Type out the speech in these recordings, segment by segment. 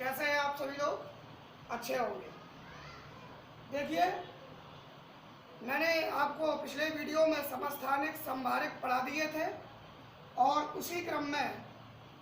कैसे हैं आप सभी लोग? अच्छे होंगे। देखिए, मैंने आपको पिछले वीडियो में समस्थानिक संभारिक पढ़ा दिए थे और उसी क्रम में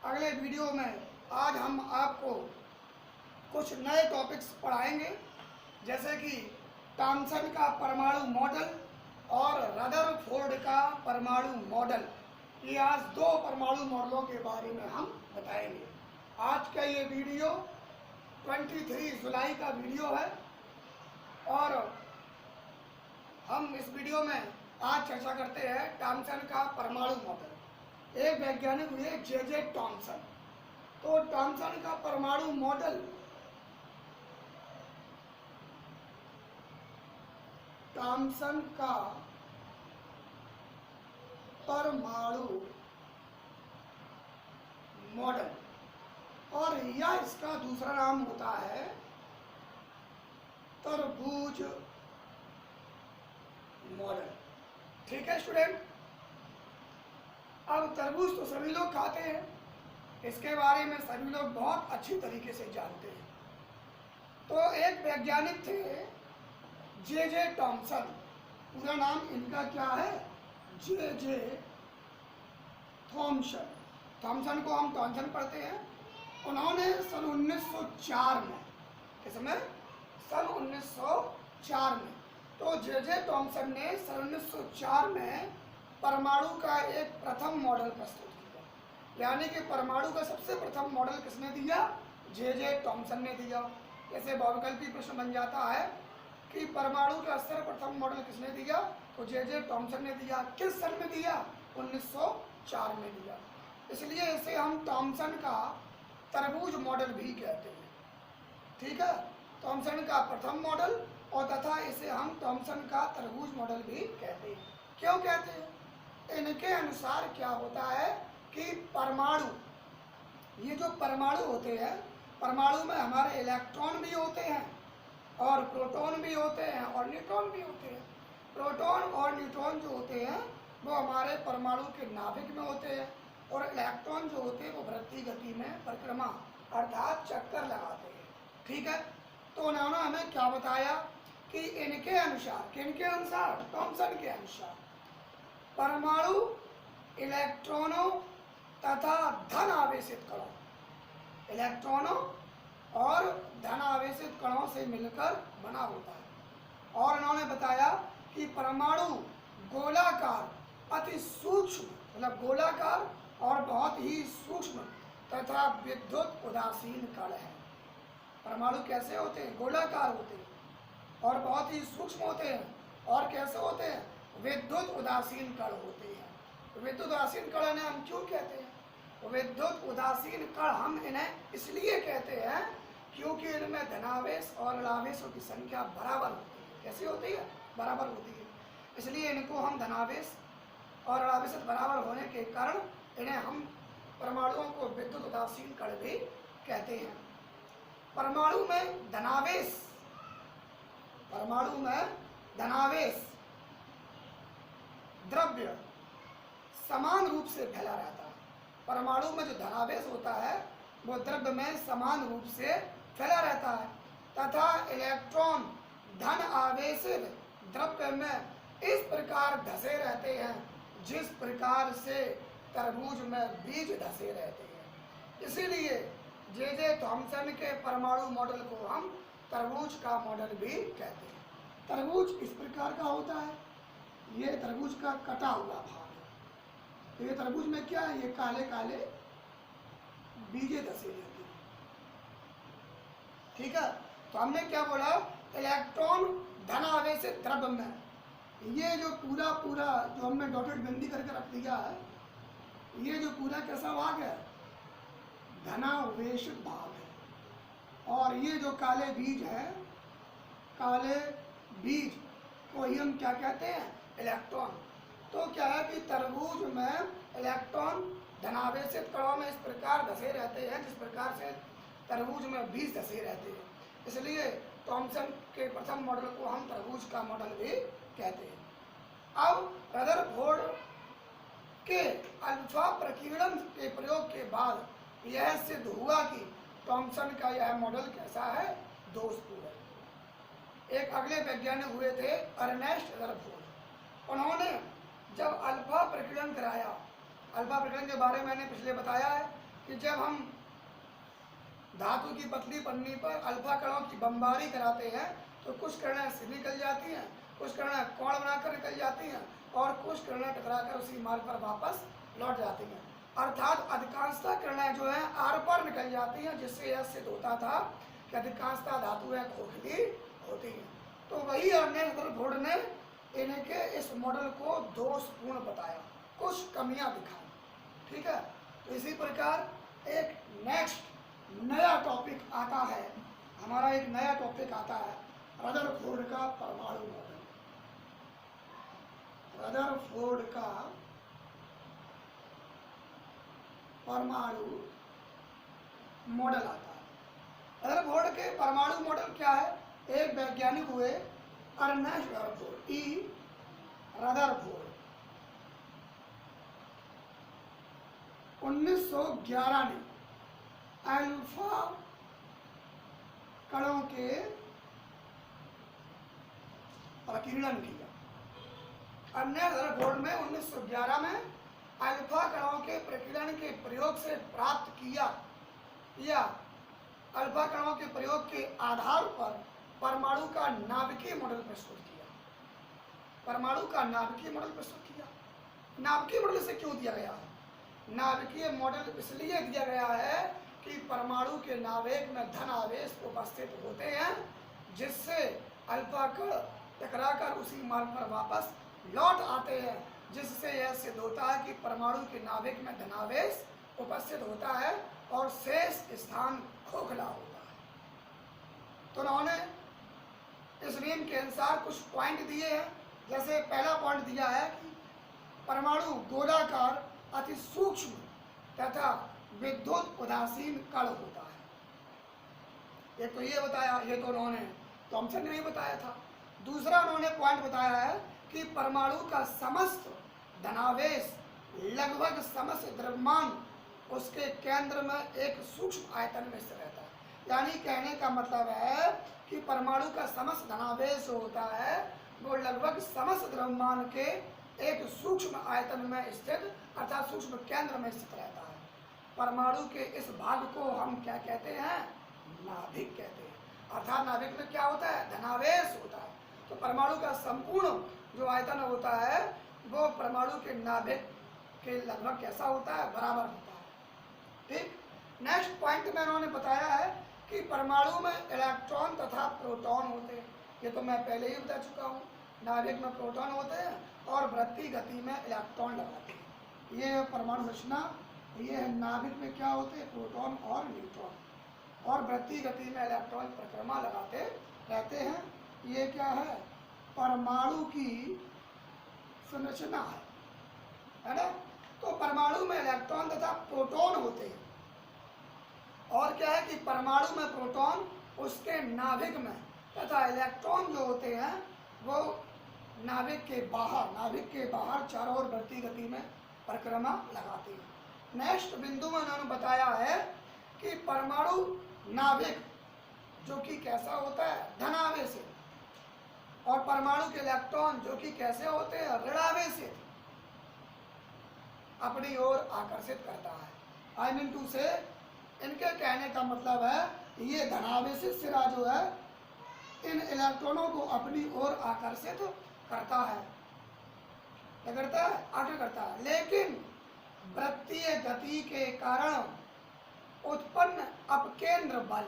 अगले वीडियो में आज हम आपको कुछ नए टॉपिक्स पढ़ाएंगे, जैसे कि थॉम्सन का परमाणु मॉडल और रदरफोर्ड का परमाणु मॉडल। ये आज दो परमाणु मॉडलों के बारे में हम बताएंगे। आज का ये वीडियो 23 जुलाई का वीडियो है और हम इस वीडियो में आज चर्चा करते हैं थॉम्सन का परमाणु मॉडल। एक वैज्ञानिक हुए जे थॉम्सन। तो थॉम्सन का परमाणु मॉडल थॉम्सन का परमाणु मॉडल और यह इसका दूसरा नाम होता है तरबूज मॉडल। ठीक है स्टूडेंट, अब तरबूज तो सभी लोग खाते हैं, इसके बारे में सभी लोग बहुत अच्छी तरीके से जानते हैं। तो एक वैज्ञानिक थे जे थॉम्सन, पूरा नाम इनका क्या है? J Thomson. थॉम्सन को हम थॉम्सन पढ़ते हैं। उन्होंने सन 1904 में, किसमें? सन 1904 में। तो जे थॉम्सन ने सन 1904 में परमाणु का एक प्रथम मॉडल प्रस्तुत किया। यानी कि परमाणु का सबसे प्रथम मॉडल किसने दिया? जे थॉम्सन ने दिया। जैसे बहुविकल्पी प्रश्न बन जाता है कि परमाणु का सर्वप्रथम मॉडल किसने दिया? तो जे थॉम्सन ने दिया। किस सन में दिया? 1904 में दिया। इसलिए इसे हम थॉम्सन का तरबूज मॉडल भी कहते हैं। ठीक है, थॉम्सन का प्रथम मॉडल और तथा इसे हम थॉम्सन का तरबूज मॉडल भी कहते हैं। क्यों कहते हैं? इनके अनुसार क्या होता है कि परमाणु, ये जो परमाणु होते हैं, परमाणु में हमारे इलेक्ट्रॉन भी होते हैं और प्रोटॉन भी होते हैं और न्यूट्रॉन भी होते हैं। प्रोटॉन और न्यूट्रॉन जो होते हैं वो हमारे परमाणु के नाभिक में होते हैं और इलेक्ट्रॉन जो होते हैं वो वृत्तीय गति में परिक्रमा अर्थात चक्कर लगाते हैं। ठीक है, तो उन्होंने हमें क्या बताया कि इनके अनुसार, किनके अनुसार? थॉम्सन के अनुसार परमाणु इलेक्ट्रॉनों तथा धन आवेशित कणों, इलेक्ट्रॉनों और धन आवेशित कणों से मिलकर बना होता है। और उन्होंने बताया कि परमाणु गोलाकार, अति सूक्ष्म, मतलब गोलाकार और बहुत ही सूक्ष्म तथा विद्युत उदासीन कण है। परमाणु कैसे होते हैं? गोलाकार होते हैं और बहुत ही सूक्ष्म होते हैं और कैसे होते हैं? विद्युत उदासीन कण होते हैं। विद्युत उदासीन कण इन्हें हम क्यों कहते हैं? विद्युत उदासीन कण हम इन्हें इसलिए कहते हैं क्योंकि इनमें धनावेश और ऋणावेशों की संख्या बराबर होती है। कैसी होती है? बराबर होती है। इसलिए इनको हम धनावेश और ऋणावेश बराबर होने के कारण इन्हें हम परमाणुओं को विद्युत उदासीन कण भी कहते हैं। परमाणु में धनावेश, परमाणु में धनावेश द्रव्य समान रूप से फैला रहता है। परमाणु में जो धनावेश होता है वो द्रव्य में समान रूप से फैला रहता है तथा इलेक्ट्रॉन धन आवेशित द्रव्य में इस प्रकार धसे रहते हैं जिस प्रकार से तरबूज में बीज धसे रहते हैं। इसीलिए जे थॉम्सन के परमाणु मॉडल को हम तरबूज का मॉडल भी कहते हैं। तरबूज इस प्रकार का होता है, ये तरबूज का कटा हुआ भाग है। तो ये तरबूज में क्या है? ये काले काले बीजे धसे रहते हैं। ठीक है, तो हमने क्या बोला? इलेक्ट्रॉन धन आवेशित द्रव्य में, ये जो पूरा जो हमने डॉटेड बिंदी करके रख दिया है, ये जो पूरा कैसा भाग है? धनावेशित भाग है। और ये जो काले बीज है, काले बीज को ही हम क्या कहते हैं? इलेक्ट्रॉन। तो क्या है कि तरबूज में इलेक्ट्रॉन धनावेशित कणों में इस प्रकार धसे रहते हैं जिस प्रकार से तरबूज में बीज धसे रहते हैं। इसलिए थॉम्सन के प्रथम मॉडल को हम तरबूज का मॉडल भी कहते हैं। अब रदरफोर्ड के अल्फा प्रकीर्णन के प्रयोग के बाद यह सिद्ध हुआ कि थॉमसन का यह मॉडल कैसा है, दोषपूर्ण। एक अगले वैज्ञानिक हुए थे अर्नेस्ट रदरफोर्ड। उन्होंने जब अल्फा प्रकीर्णन कराया, अल्फा प्रकीर्णन के बारे में मैंने पिछले बताया है कि जब हम धातु की पतली पन्नी पर अल्फा कणों की बमबारी कराते हैं तो कुछ किरणें से निकल जाती हैं, कुछ किरणें कोण बनाकर निकल जाती हैं और कुछ किरणें टकराकर उसी मार्ग पर वापस लौट जाती हैं। अर्थात अधिकांशतः किरणें जो है आर पार निकल जाती हैं, जिससे यह सिद्ध होता था कि अधिकांशतः धातुएं खोखली होती हैं। तो वही अर्नेस्ट रदरफोर्ड ने इनके इस मॉडल को दोषपूर्ण बताया, कुछ कमियां दिखाई। ठीक है, तो इसी प्रकार एक नेक्स्ट नया टॉपिक आता है, हमारा एक नया टॉपिक आता है रदरफोर्ड का परमाणु मॉडल। रदरफोर्ड का परमाणु मॉडल आता है। रदरफोर्ड के परमाणु मॉडल क्या है? एक वैज्ञानिक हुए अर्नेस्ट रदरफोर्ड, ई रदरफोर्ड, 1911 में अल्फा कणों के प्रकीर्णन किया। अर्नेस्ट रदरफोर्ड में 1911 में अल्फा कणों के प्रकीर्णन के प्रयोग से प्राप्त किया या अल्फा कणों के प्रयोग के आधार पर परमाणु का नाभिकीय मॉडल प्रस्तुत किया। परमाणु का नाभिकीय मॉडल प्रस्तुत किया। नाभिकीय मॉडल से क्यों दिया गया है? नाभिकीय मॉडल इसलिए दिया गया है कि परमाणु के नाभिक में धन आवेश उपस्थित होते हैं, जिससे अल्फा कण टकराकर उसी मार्ग पर वापस लौट आते हैं, जिससे यह सिद्ध होता है कि परमाणु के नाभिक में धनावेश उपस्थित होता है और शेष स्थान खोखला होता है। तो उन्होंने इस नियम के अनुसार कुछ पॉइंट दिए हैं। जैसे पहला पॉइंट दिया है कि परमाणु गोलाकार अति सूक्ष्म तथा विद्युत उदासीन कण होता है। एक तो ये बताया, ये तो उन्होंने थॉमसन ने नहीं बताया था। दूसरा उन्होंने पॉइंट बताया है कि परमाणु का समस्त धनावेश लगभग समस्त द्रव्यमान उसके केंद्र में एक सूक्ष्म आयतन में स्थित रहता है। यानी कहने का मतलब है कि परमाणु का समस्त धनावेश जो होता है वो लगभग समस्त द्रव्यमान के एक सूक्ष्म आयतन में स्थित अर्थात सूक्ष्म केंद्र में स्थित रहता है। परमाणु के इस भाग को हम क्या कहते हैं? नाभिक कहते हैं। अर्थात नाभिक में क्या होता है? धनावेश होता है। तो परमाणु का संपूर्ण जो आयतन होता है वो परमाणु के नाभिक के लगभग कैसा होता है? बराबर होता है। ठीक। नेक्स्ट पॉइंट में उन्होंने बताया है कि परमाणु में इलेक्ट्रॉन तथा प्रोटॉन होते हैं। ये तो मैं पहले ही बता चुका हूँ। नाभिक में प्रोटॉन होते हैं और वृत्ति गति में इलेक्ट्रॉन लगाते हैं। ये परमाणु रचना, ये नाभिक में क्या होते हैं? प्रोटॉन और न्यूट्रॉन, और वृत्ति गति में इलेक्ट्रॉन परिक्रमा लगाते रहते हैं। ये क्या है? परमाणु की संरचना है ना। तो परमाणु में इलेक्ट्रॉन तथा प्रोटॉन होते हैं। और क्या है कि परमाणु में प्रोटॉन उसके नाभिक में तथा इलेक्ट्रॉन जो होते हैं वो नाभिक के बाहर चारों ओर बढ़ती गति में परिक्रमा लगाती है। नेक्स्ट बिंदु में उन्होंने बताया है कि परमाणु नाभिक जो कि कैसा होता है? धनावेशित, और परमाणु के इलेक्ट्रॉन जो कि कैसे होते हैं? ऋणावेशित, अपनी ओर आकर्षित करता है। आई मीन टू से, इनके कहने का मतलब है ये धनावेशित सिरा जो है इन इलेक्ट्रॉनों को अपनी ओर आकर्षित करता है, क्या करता है? आकर्षित करता है। लेकिन वृत्तीय गति के कारण उत्पन्न अपकेंद्र बल,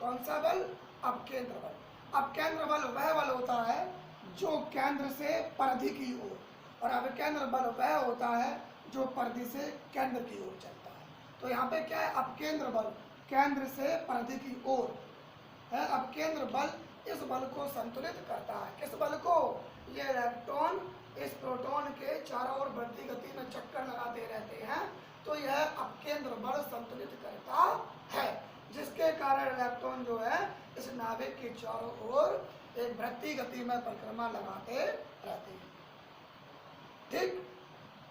कौन सा बल? अपकेंद्र बल। अपकेंद्र बल वह बल होता है जो केंद्र से परिधि की ओर, और अपकेंद्र बल वह होता है जो परिधि से केंद्र की ओर चलता है। तो यहाँ पे क्या है? अपकेंद्र बल केंद्र से परिधि की ओर है। अपकेंद्र बल इस बल को संतुलित करता है। किस बल को? ये इलेक्ट्रॉन इस प्रोटॉन के चारों ओर बढ़ती गति में चक्कर लगाते रहते हैं, तो यह अपकेंद्र बल संतुलित करता है, जिसके कारण इलेक्ट्रॉन जो है इस नाभिक के चारों ओर एक बढ़ती गति में परिक्रमा लगाते रहते हैं। ठीक।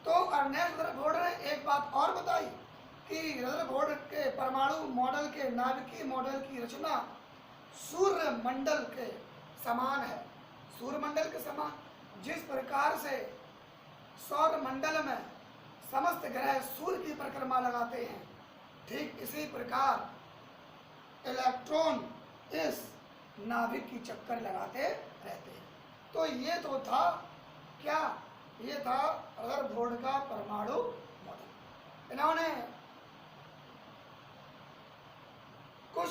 तो अर्नेस्ट रदरफोर्ड ने एक बात और बताई कि रदरफोर्ड के परमाणु मॉडल के नाभिकीय मॉडल की रचना सूर्य मंडल के समान है। सूर्य मंडल के समान जिस प्रकार से सौर मंडल में समस्त ग्रह सूर्य की परिक्रमा लगाते हैं, ठीक इसी प्रकार इलेक्ट्रॉन इस नाभिक की चक्कर लगाते रहते हैं। तो ये तो था क्या, ये था रदरफोर्ड का परमाणु मॉडल। इन्होंने कुछ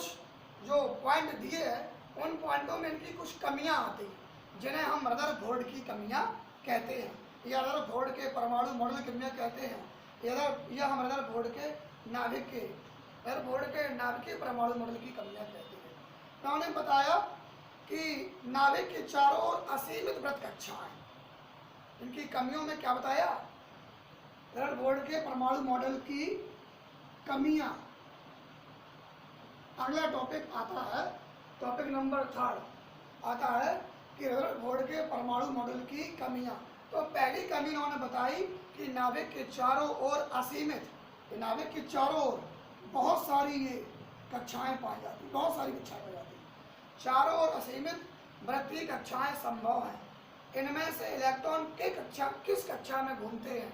जो पॉइंट दिए हैं उन पॉइंटों में इनकी कुछ कमियां आती हैं जिन्हें हम रदरफोर्ड की कमियां कहते हैं, या रदरफोर्ड के परमाणु मॉडल की कमियां कहते हैं, या हम रदरफोर्ड के नाभिकीय परमाणु मॉडल की कमियां कहते हैं। तो उन्होंने बताया कि नाभिक के चारों ओर असीमित वृत्त कक्षाएं, इनकी कमियों में क्या बताया, रदरफोर्ड के परमाणु मॉडल की कमियां। अगला टॉपिक आता है, टॉपिक नंबर 3 आता है कि रदरफोर्ड के परमाणु मॉडल की कमियां। तो पहली कमी इन्होंने बताई कि नाभिक के चारों ओर असीमित, नाभिक के चारों ओर बहुत सारी ये कक्षाएं पाई जाती, बहुत सारी कक्षाएं पाई जाती, चारों ओर असीमित वृत्तीय कक्षाएं संभव हैं। इनमें से इलेक्ट्रॉन किस कक्षा में घूमते हैं,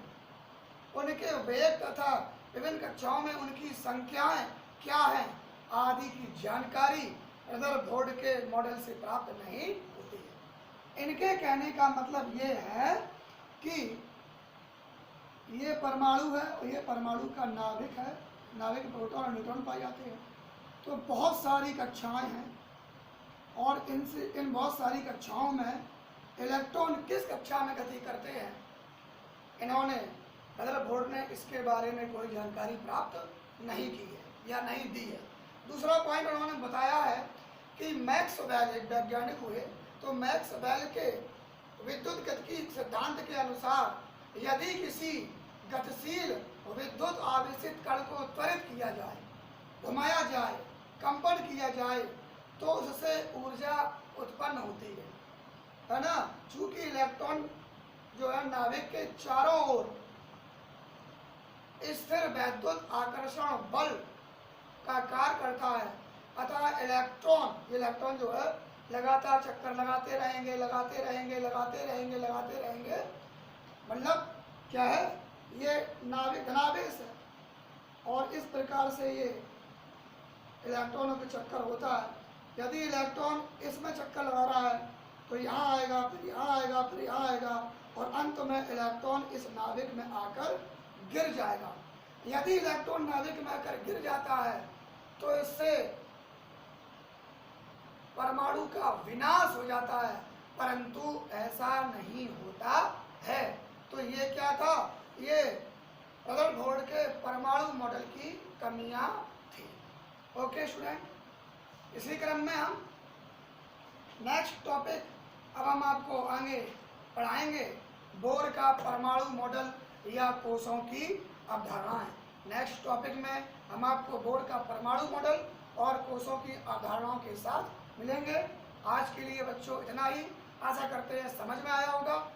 उनके वेग तथा विभिन्न कक्षाओं में उनकी संख्याएं क्या हैं आदि की जानकारी रदरफोर्ड के मॉडल से प्राप्त नहीं होती है। इनके कहने का मतलब ये है कि ये परमाणु है और ये परमाणु का नाभिक है, नाभिक में प्रोटॉन और न्यूट्रॉन पाए जाते हैं। तो बहुत सारी कक्षाएं हैं और इन बहुत सारी कक्षाओं में इलेक्ट्रॉन किस कक्षा में गति करते हैं, इन्होंने रदरफोर्ड ने इसके बारे में कोई जानकारी प्राप्त नहीं की है या नहीं दी है। दूसरा पॉइंट उन्होंने बताया है कि मैक्सवेल एक वैज्ञानिक हुए, तो मैक्सवेल के विद्युत गतिकी सिद्धांत के अनुसार यदि किसी गतिशील विद्युत आवेशित कण को त्वरित किया जाए, घुमाया जाए, कंपन किया जाए तो उससे ऊर्जा उत्पन्न होती है ना। चूंकि इलेक्ट्रॉन जो है नाभिक के चारों ओर स्थिर वैद्युत आकर्षण बल का कार्य करता है, अतः इलेक्ट्रॉन जो है लगातार चक्कर लगाते रहेंगे, मतलब क्या है, ये नाभिक धनावेश है और इस प्रकार से ये इलेक्ट्रॉनों का चक्कर होता है। यदि इलेक्ट्रॉन इसमें चक्कर लगा रहा है तो यहाँ आएगा, फिर यहाँ आएगा, फिर यहाँ आएगा और अंत में इलेक्ट्रॉन इस नाभिक में आकर गिर जाएगा। यदि इलेक्ट्रॉन नाभिक में आकर गिर जाता है तो इससे परमाणु का विनाश हो जाता है, परंतु ऐसा नहीं होता है। तो ये क्या था, ये रदरफोर्ड के परमाणु मॉडल की कमियां थी। ओके स्टूडेंट, इसी क्रम में हम नेक्स्ट टॉपिक अब हम आपको आगे पढ़ाएंगे बोर का परमाणु मॉडल या कोषों की अवधारणाएं। नेक्स्ट टॉपिक में हम आपको बोर का परमाणु मॉडल और कोषों की अवधारणाओं के साथ मिलेंगे। आज के लिए बच्चों इतना ही, आशा करते हैं समझ में आया होगा।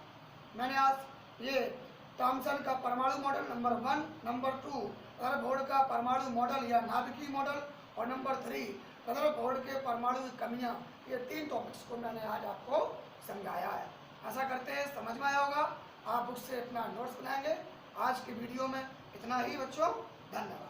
मैंने आज ये थॉमसन का परमाणु मॉडल नंबर 1, नंबर 2 रदरफोर्ड का परमाणु मॉडल या नाभिकीय मॉडल और नंबर 3 रदरफोर्ड के परमाणु की कमियां, ये 3 टॉपिक्स को मैंने आज आपको समझाया है। आशा करते हैं समझ में आया होगा। आप उससे अपना नोट्स बनाएंगे। आज की वीडियो में इतना ही बच्चों, धन्यवाद।